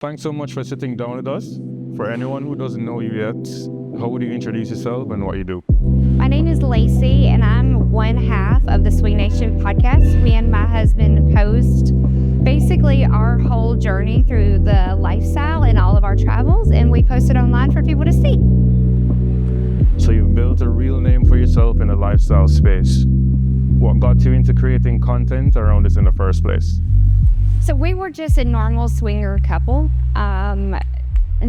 Thanks so much for sitting down with us. For anyone who doesn't know you yet, how would you introduce yourself and what you do? My name is Lacy, and I'm one half of the Swing Nation podcast. Me and my husband post basically our whole journey through the lifestyle and all of our travels, and we post it online for people to see. So you've built a real name for yourself in the lifestyle space. What got you into creating content around this in the first place? So we were just a normal swinger couple, and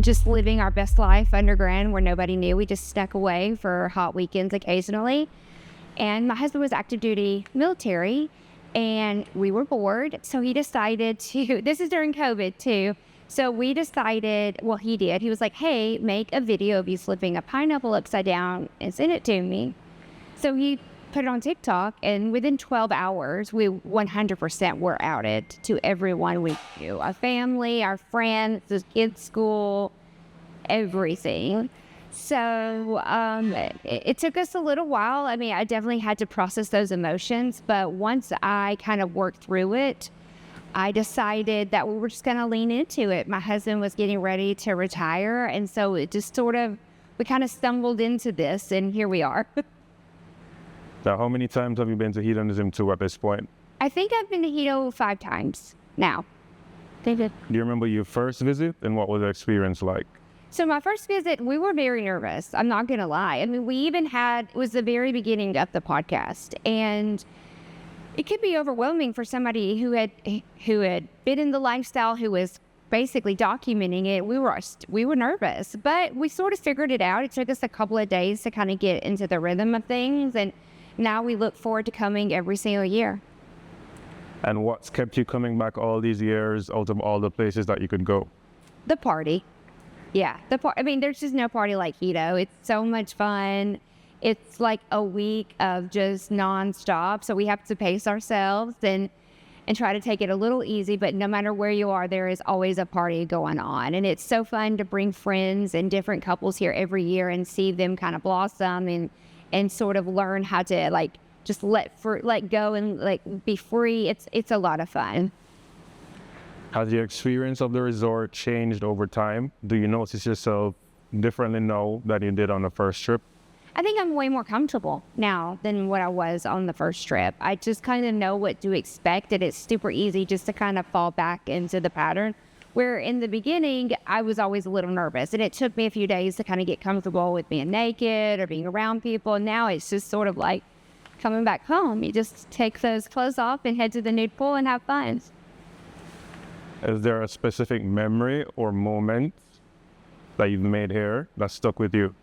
just living our best life underground where nobody knew. We just snuck away for hot weekends occasionally. And my husband was active duty military, and we were bored. So he decided to, this is during COVID too. So we decided, well, he did. He was like, hey, make a video of you flipping a pineapple upside down and send it to me. So he put it on TikTok, and within 12 hours, we 100% were outed to everyone we knew. Our family, our friends, the kids' school, everything. So it took us a little while. I mean, I definitely had to process those emotions, but once I kind of worked through it, I decided that we were just going to lean into it. My husband was getting ready to retire, and so it just we kind of stumbled into this, and here we are. Now, how many times have you been to Hedonism II at this point? I think I've been to Hedo 5 times now. Do you remember your first visit, and what was the experience like? So my first visit, we were very nervous. I'm not going to lie. I mean, we even it was the very beginning of the podcast, and it could be overwhelming for somebody who had been in the lifestyle, who was basically documenting it. We were nervous, but we sort of figured it out. It took us a couple of days to kind of get into the rhythm of things, and now we look forward to coming every single year. And what's kept you coming back all these years out of all the places that you could go? The party. Yeah, I mean, there's just no party like Hedo. It's so much fun. It's like a week of just nonstop. So we have to pace ourselves and try to take it a little easy. But no matter where you are, there is always a party going on. And it's so fun to bring friends and different couples here every year and see them kind of blossom and sort of learn how to like just let go and like be free. It's a lot of fun. Has your experience of the resort changed over time? Do you notice yourself differently now than you did on the first trip? I think I'm way more comfortable now than what I was on the first trip. I just kind of know what to expect, and it's super easy just to kind of fall back into the pattern. Where in the beginning, I was always a little nervous, and it took me a few days to kind of get comfortable with being naked or being around people. And now it's just sort of like coming back home. You just take those clothes off and head to the nude pool and have fun. Is there a specific memory or moment that you've made here that stuck with you?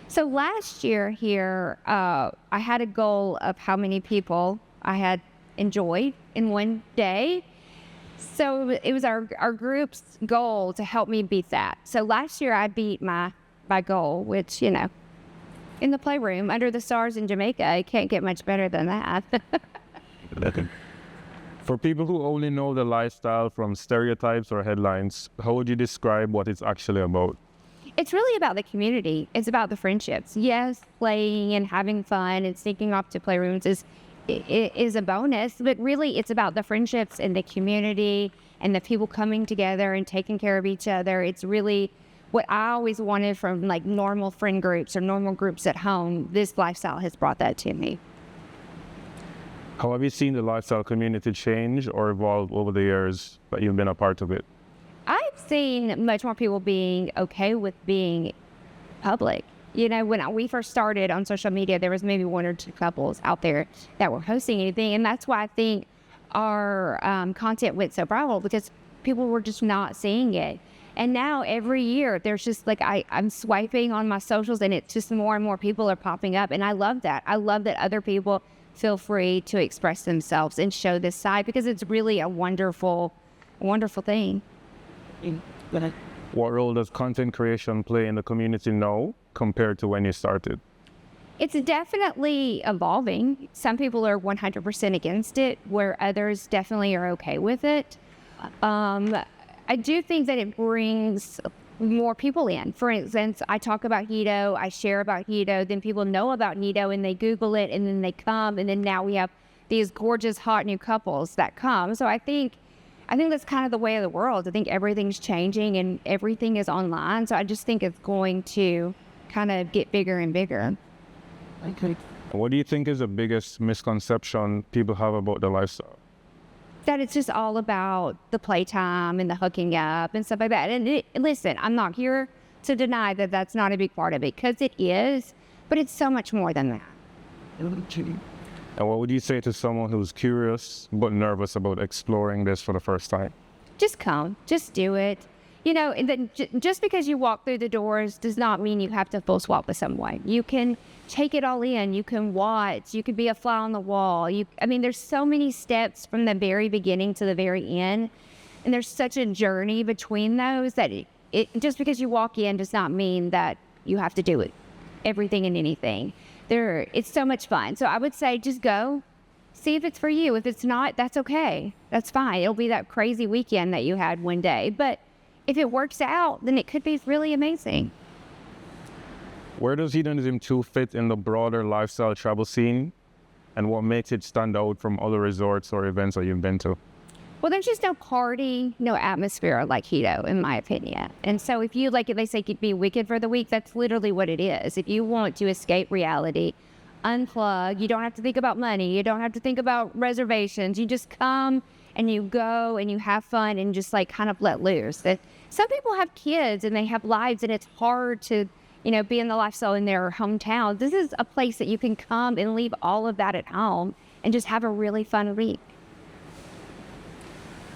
So last year here, I had a goal of how many people I had enjoyed in one day. So it was our group's goal to help me beat that. So last year I beat my goal, which, you know, in the playroom under the stars in Jamaica, it can't get much better than that. For people who only know the lifestyle from stereotypes or headlines, how would you describe what it's actually about? It's really about the community. It's about the friendships. Yes, playing and having fun and sneaking off to playrooms is a bonus, but really it's about the friendships and the community and the people coming together and taking care of each other. It's really what I always wanted from like normal friend groups or normal groups at home. This lifestyle has brought that to me. How have you seen the lifestyle community change or evolve over the years that you've been a part of it? I've seen much more people being okay with being public. You know, when we first started on social media, there was maybe 1 or 2 couples out there that were hosting anything. And that's why I think our content went so viral, because people were just not seeing it. And now every year there's just like, I'm swiping on my socials, and it's just more and more people are popping up. And I love that. I love that other people feel free to express themselves and show this side, because it's really a wonderful thing. What role does content creation play in the community now compared to when you started? It's definitely evolving. Some people are 100% against it, where others definitely are okay with it. I do think that it brings more people in. For instance, I talk about Hedo, I share about Hedo, then people know about Hedo and they Google it, and then they come, and then now we have these gorgeous hot new couples that come. So I think I think that's kind of the way of the world. I think everything's changing and everything is online. So I just think it's going to kind of get bigger and bigger. Okay. What do you think is the biggest misconception people have about the lifestyle? That it's just all about the playtime and the hooking up and stuff like that. And listen, I'm not here to deny that that's not a big part of it, because it is, but it's so much more than that. And what would you say to someone who's curious but nervous about exploring this for the first time? Just come, just do it. You know, and then just because you walk through the doors does not mean you have to full swap with someone. You can take it all in. You can watch. You could be a fly on the wall. I mean, there's so many steps from the very beginning to the very end, and there's such a journey between those that it just because you walk in does not mean that you have to do it, everything and anything. It's so much fun. So I would say just go, see if it's for you. If it's not, that's okay. That's fine. It'll be that crazy weekend that you had one day, but if it works out, then it could be really amazing. Where does Hedonism II fit in the broader lifestyle travel scene, and what makes it stand out from other resorts or events that you've been to? Well, there's just no party, no atmosphere like Hedo, in my opinion. And so if you, like they say, could be wicked for the week, that's literally what it is. If you want to escape reality, unplug, you don't have to think about money, you don't have to think about reservations, you just come and you go and you have fun and just like kind of let loose. That some people have kids and they have lives and it's hard to, you know, be in the lifestyle in their hometown. This is a place that you can come and leave all of that at home and just have a really fun week.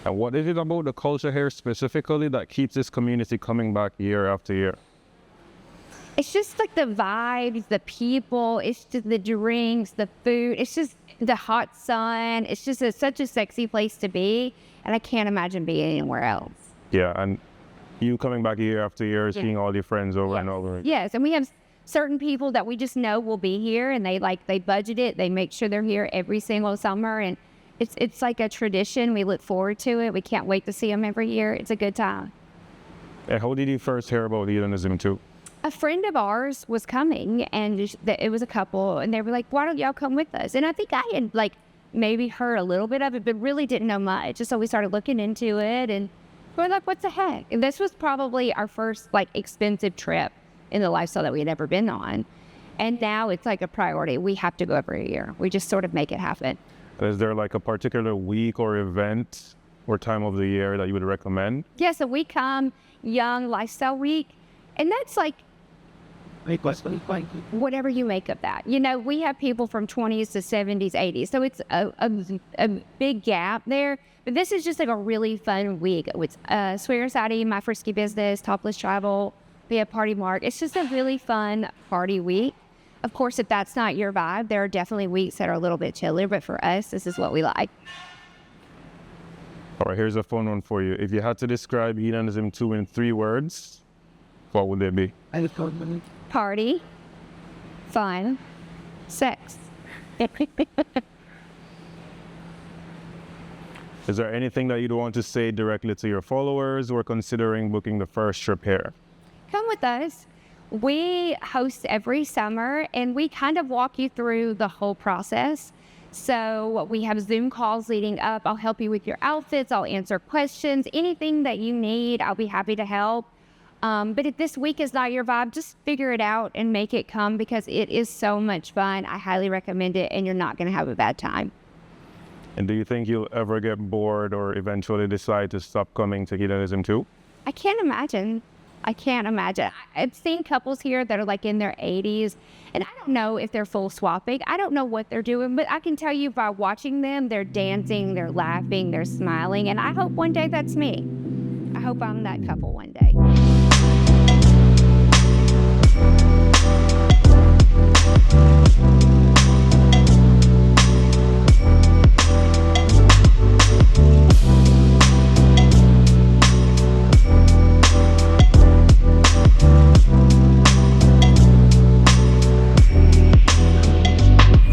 And what is it about the culture here specifically that keeps this community coming back year after year? It's just like the vibes, the people, it's just the drinks, the food, it's just the hot sun. It's just such a sexy place to be, and I can't imagine being anywhere else. Yeah, and you coming back year after year, seeing all your friends over and over. Yes, and we have certain people that we just know will be here, and they budget it. They make sure they're here every single summer, and it's like a tradition. We look forward to it. We can't wait to see them every year. It's a good time. And how did you first hear about Hedonism II? A friend of ours was coming, and it was a couple, and they were like, why don't y'all come with us? And I think I had like maybe heard a little bit of it, but really didn't know much. So we started looking into it, and we're like, what the heck? And this was probably our first like expensive trip in the lifestyle that we had ever been on. And now it's like a priority. We have to go every year. We just sort of make it happen. Is there like a particular week or event or time of the year that you would recommend? Yeah, so we come Young Lifestyle Week, and that's like whatever you make of that. You know, we have people from 20s to 70s, 80s, so it's a big gap there. But this is just like a really fun week. It's Swear Society, My Frisky Business, Topless Travel, we have Party Mark. It's just a really fun party week. Of course, if that's not your vibe, there are definitely weeks that are a little bit chillier, but for us, this is what we like. All right, here's a fun one for you. If you had to describe Hedonism II in 3 words, what would they be? Party, fun, sex. Is there anything that you'd want to say directly to your followers who are considering booking the first trip here? Come with us. We host every summer, and we kind of walk you through the whole process. So we have Zoom calls leading up. I'll help you with your outfits. I'll answer questions. Anything that you need, I'll be happy to help. But if this week is not your vibe, just figure it out and make it come, because it is so much fun. I highly recommend it, and you're not going to have a bad time. And do you think you'll ever get bored or eventually decide to stop coming to Hedonism II? I can't imagine. I've seen couples here that are like in their 80s, and I don't know if they're full swapping. I don't know what they're doing, but I can tell you by watching them, they're dancing, they're laughing, they're smiling, and I hope one day that's me. I hope I'm that couple one day.